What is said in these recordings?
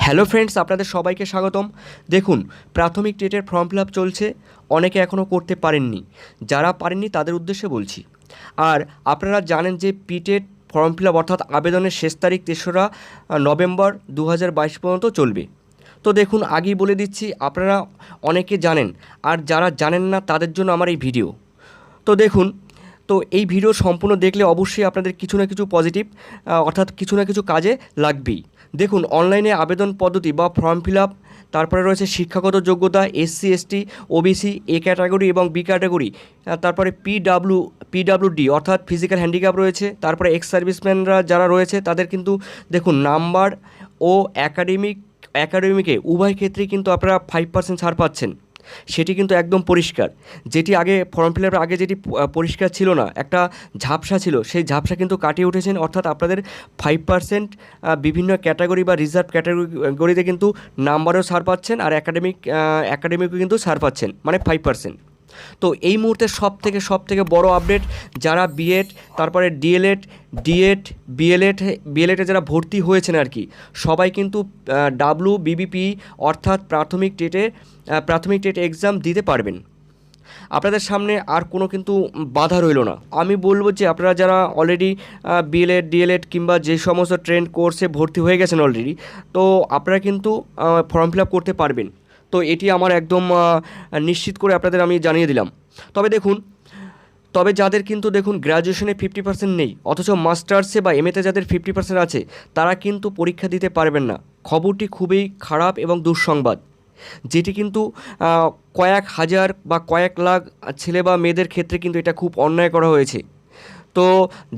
Hello friends, আপনাদের সবাইকে স্বাগতম। দেখুন, প্রাথমিক টেটের ফর্ম ফিল আপ চলছে। অনেকে এখনও করতে পারেননি। যারা পারেননি তাদের উদ্দেশ্যে বলছি। আর আপনারা জানেন যে পিটেট ফর্ম ফিল আপ অর্থাৎ আবেদনের শেষ তারিখ 3রা নভেম্বর 2022 পর্যন্ত চলবে। তো দেখুন, আগেই বলে দিচ্ছি, আপনারা অনেকে জানেন, আর যারা জানেন না তাদের জন্য আমার এই ভিডিও। তো দেখুন, তো এই ভিডিও সম্পূর্ণ দেখলে অবশ্যই আপনাদের কিছু না কিছু পজিটিভ অর্থাৎ কিছু না কিছু কাজে লাগবেই। দেখুন, অনলাইনে আবেদন পদ্ধতি বা ফর্ম ফিল আপ, তারপরে রয়েছে শিক্ষাগত যোগ্যতা, SC ST OBC A category এবং বি ক্যাটাগরি, তারপরে পিডাব্লিউডি অর্থাৎ ফিজিক্যাল হ্যান্ডিক্যাপ রয়েছে, তারপরে এক্স সার্ভিসম্যানরা যারা রয়েছে তাদের কিন্তু দেখুন নাম্বার ও একাডেমিকে উভয় ক্ষেত্রেই কিন্তু আপনারা 5% ছাড় পাচ্ছেন। সেটি কিন্তু একদম পরিষ্কার। যেটি আগে ফর্ম ফিল আপের আগে যেটি পরিষ্কার ছিল না, একটা ঝাপসা ছিল, সেই ঝাপসা কিন্তু কাটিয়ে উঠেছেন। অর্থাৎ আপনাদের 5% বিভিন্ন ক্যাটাগরি বা রিজার্ভ ক্যাটাগরিতে কিন্তু নাম্বারও ছাড় পাচ্ছেন, আর একাডেমিকও কিন্তু ছাড় পাচ্ছেন, মানে 5%। তো এই মুহূর্তে সব থেকে বড় আপডেট, যারা বিএড, তারপরে ডিএড বিএলএডে যারা ভর্তি হয়েছেন আর কি, সবাই কিন্তু WBBPE অর্থাৎ প্রাথমিক টেট এক্সাম দিতে পারবেন। আপনাদের সামনে আর কোনো কিন্তু বাধা রইল না। আমি বলবো যে আপনারা যারা অলরেডি বিএলএড ডিএলএড কিংবা যে সমস্ত ট্রেন্ড কোর্সে ভর্তি হয়ে গেছেন অলরেডি, তো আপনারা কিন্তু ফর্ম ফিল আপ করতে পারবেন। তো এটি আমার একদম নিশ্চিত করে আপনাদের আমি জানিয়ে দিলাম। তবে যাদের কিন্তু দেখুন গ্র্যাজুয়েশনে 50% নেই, অথচ মাস্টার্সে বা এমএতে যাদের 50% আছে, তারা কিন্তু পরীক্ষা দিতে পারবেন না। খবরটি খুবই খারাপ এবং দুঃসংবাদ, যেটি কিন্তু কয়েক হাজার বা কয়েক লাখ ছেলে বা মেয়েদের ক্ষেত্রে কিন্তু এটা খুব অন্যায় করা হয়েছে। তো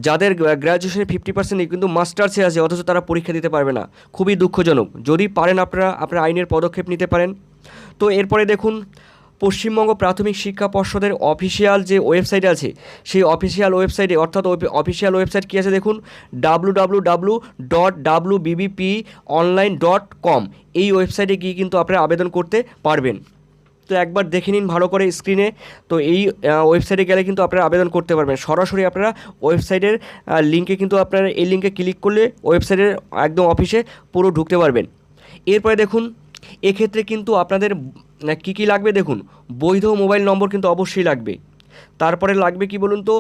যাদের গ্র্যাজুয়েশনে 50% নেই কিন্তু মাস্টার্সে আছে, অথচ তারা পরীক্ষা দিতে পারবে না, খুবই দুঃখজনক। যদি পারেন আপনারা আইনের পদক্ষেপ নিতে পারেন। তো এরপরে দেখুন, পশ্চিমবঙ্গ প্রাথমিক শিক্ষা পর্ষদের অফিসিয়াল যে ওয়েবসাইট আছে, সেই অফিসিয়াল ওয়েবসাইটে অর্থাৎ অফিসিয়াল ওয়েবসাইট কী আছে দেখুন, www.wbbeponline.com। এই ওয়েবসাইটে গিয়ে কিন্তু আপনারা আবেদন করতে পারবেন। তো একবার দেখে নিন ভালো করে স্ক্রিনে। তো এই ওয়েবসাইটে গেলে কিন্তু আপনারা আবেদন করতে পারবেন। সরাসরি আপনারা ওয়েবসাইটের লিঙ্কে কিন্তু আপনারা এই লিঙ্কে ক্লিক করলে ওয়েবসাইটের একদম অফিসে পুরো ঢুকতে পারবেন। এরপরে দেখুন, এক্ষেত্রে কিন্তু আপনাদের কী লাগবে দেখুন, বৈধ মোবাইল নম্বর কিন্তু অবশ্যই লাগবে। তারপরে লাগবে কি বলুন তো,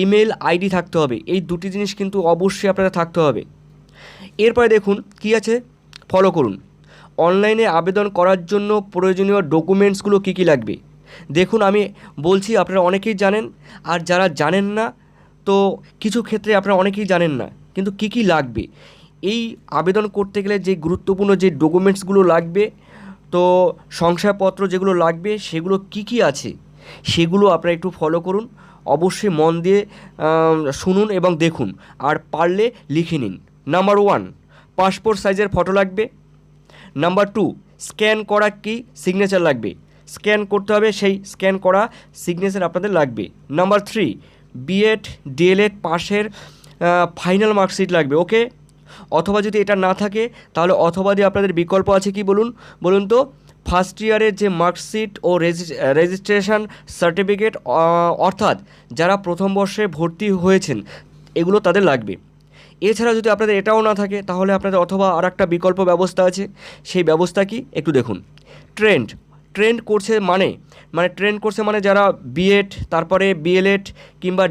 ইমেল আইডি থাকতে হবে। এই দুটি জিনিস কিন্তু অবশ্যই আপনাদের থাকতে হবে। এরপরে দেখুন কী আছে, ফলো করুন। অনলাইনে আবেদন করার জন্য প্রয়োজনীয় ডকুমেন্টসগুলো কী লাগবে দেখুন, আমি বলছি, আপনারা অনেকেই জানেন, আর যারা জানেন না, তো কিছু ক্ষেত্রে আপনারা অনেকেই জানেন না কিন্তু কী লাগবে। এই আবেদন করতে গেলে যে গুরুত্বপূর্ণ যে ডকুমেন্টসগুলো লাগবে, তো শংসাপত্র যেগুলো লাগবে সেগুলো কী আছে সেগুলো আপনারা একটু ফলো করুন। অবশ্যই মন দিয়ে শুনুন এবং দেখুন, আর পারলে লিখে নিন। নাম্বার 1, পাসপোর্ট সাইজের ফটো লাগবে। নাম্বার 2, স্ক্যান করা কি সিগনেচার লাগবে, স্ক্যান করতে হবে, সেই স্ক্যান করা সিগনেচার আপনাদের লাগবে। নাম্বার 3, বিএড ডিএলএড পাশের ফাইনাল মার্কশিট লাগবে। ওকে, অথবা যদি এটা না থাকে তাহলে অথবা দিয়ে আপনাদের বিকল্প আছে কি বলুন তো, ফার্স্ট ইয়ারের যে মার্কশিট ও রেজিস্ট্রেশন সার্টিফিকেট, অর্থাৎ যারা প্রথম বর্ষে ভর্তি হয়েছেন এগুলো তাদের লাগবে। এছাড়া যদি আপনাদের এটাও না থাকে তাহলে আপনাদের অথবা আর একটা বিকল্প ব্যবস্থা আছে। সেই ব্যবস্থা কি একটু দেখুন। ট্রেন্ড কোর্সে ট্রেন্ড কোর্সে মানে যারা বিএড, তারপরে বিএলএড কিংবা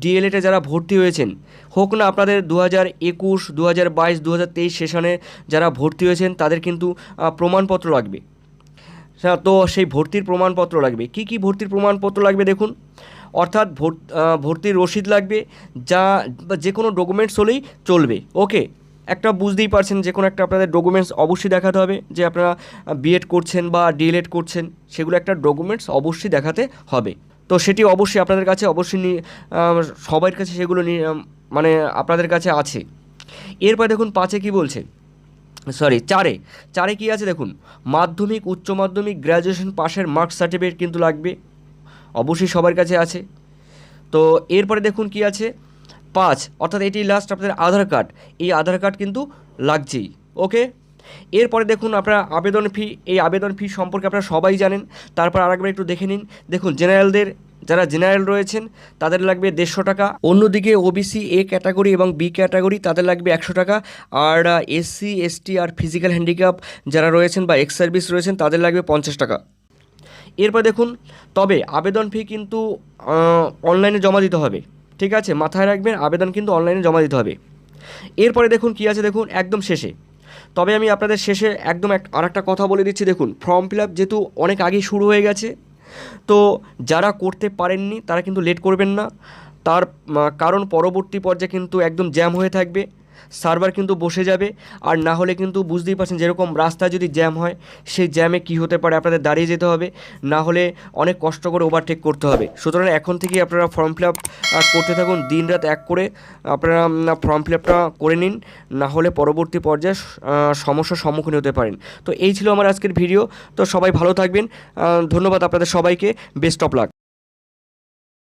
ডিএলএডে যারা ভর্তি হয়েছেন, হোক না আপনাদের 2021, 2022, 2023 সেশনে যারা ভর্তি হয়েছেন, তাদের কিন্তু প্রমাণপত্র লাগবে। তো সেই ভর্তির প্রমাণপত্র লাগবে। কি ভর্তির প্রমাণপত্র লাগবে দেখুন, অর্থাৎ ভর্তির রসিদ লাগবে, যে কোনো ডকুমেন্টস হলেই চলবে। ওকে, একটা বুঝতেই পারছেন, যে কোনো একটা আপনাদের ডকুমেন্টস অবশ্যই দেখাতে হবে, যে আপনারা বিএড করছেন বা ডিএলএড করছেন, সেগুলো একটা ডকুমেন্টস অবশ্যই দেখাতে হবে। তো সেটি অবশ্যই আপনাদের কাছে সবার কাছে সেগুলো আপনাদের কাছে আছে। এরপর দেখুন 5-এ কী বলছে, চারে কী আছে দেখুন, মাধ্যমিক, উচ্চ মাধ্যমিক, গ্র্যাজুয়েশন পাশের মার্কস সার্টিফিকেট কিন্তু লাগবে, অবশ্যই সবার কাছে আছে। তো এরপরে দেখুন কি আছে, 5 অর্থাৎ এটি লাস্ট আপনাদের আধার কার্ড, এই আধার কার্ড কিন্তু লাগছেই। ওকে, এরপরে দেখুন আপনারা আবেদন ফি সম্পর্কে আপনারা সবাই জানেন। তারপর আরেকবার একটু দেখে নিন। দেখুন, জেনারেলদের যারা জেনারেল রয়েছেন তাদের লাগবে 150 টাকা। অন্যদিকে ওবিসি এ ক্যাটাগরি এবং বি ক্যাটাগরি তাদের লাগবে 100 টাকা। আর এসসি এসটি আর ফিজিক্যাল হ্যান্ডিক্যাপ যারা রয়েছেন বা এক্স সার্ভিস রয়েছেন তাদের লাগবে 50 টাকা। এরপর দেখুন, তবে আবেদন ফি কিন্তু অনলাইনে জমা দিতে হবে, ঠিক আছে, মাথায় রাখবেন আবেদন কিন্তু অনলাইনে জমা দিতে হবে। এরপরে দেখুন কী আছে, দেখুন একদম শেষে, তবে আমি আপনাদের শেষে একদম আরেকটা কথা বলে দিচ্ছি। দেখুন ফর্ম ফিল আপ যেহেতু অনেক আগেই শুরু হয়ে গেছে, তো যারা করতে পারেননি তারা কিন্তু লেট করবেন না। তার কারণ পরবর্তী পর্যায়ে কিন্তু একদম জ্যাম হয়ে থাকবে, সার্ভার কিন্তু বসে যাবে। আর না হলে কিন্তু বুঝতেই পারছেন যেরকম রাস্তায় যদি জ্যাম হয় সেই জ্যামে কী হতে পারে, আপনাদের দাঁড়িয়ে যেতে হবে, না হলে অনেক কষ্ট করে ওভারটেক করতে হবে। সুতরাং এখন থেকেই আপনারা ফর্ম ফিল আপ করতে থাকুন, দিন রাত এক করে আপনারা ফর্ম ফিল আপটা করে নিন, না হলে পরবর্তী পর্যায়ে সমস্যার সম্মুখীন হতে পারেন। তো এই ছিল আমার আজকের ভিডিও। তো সবাই ভালো থাকবেন, ধন্যবাদ আপনাদের সবাইকে, বেস্ট অফ লাক।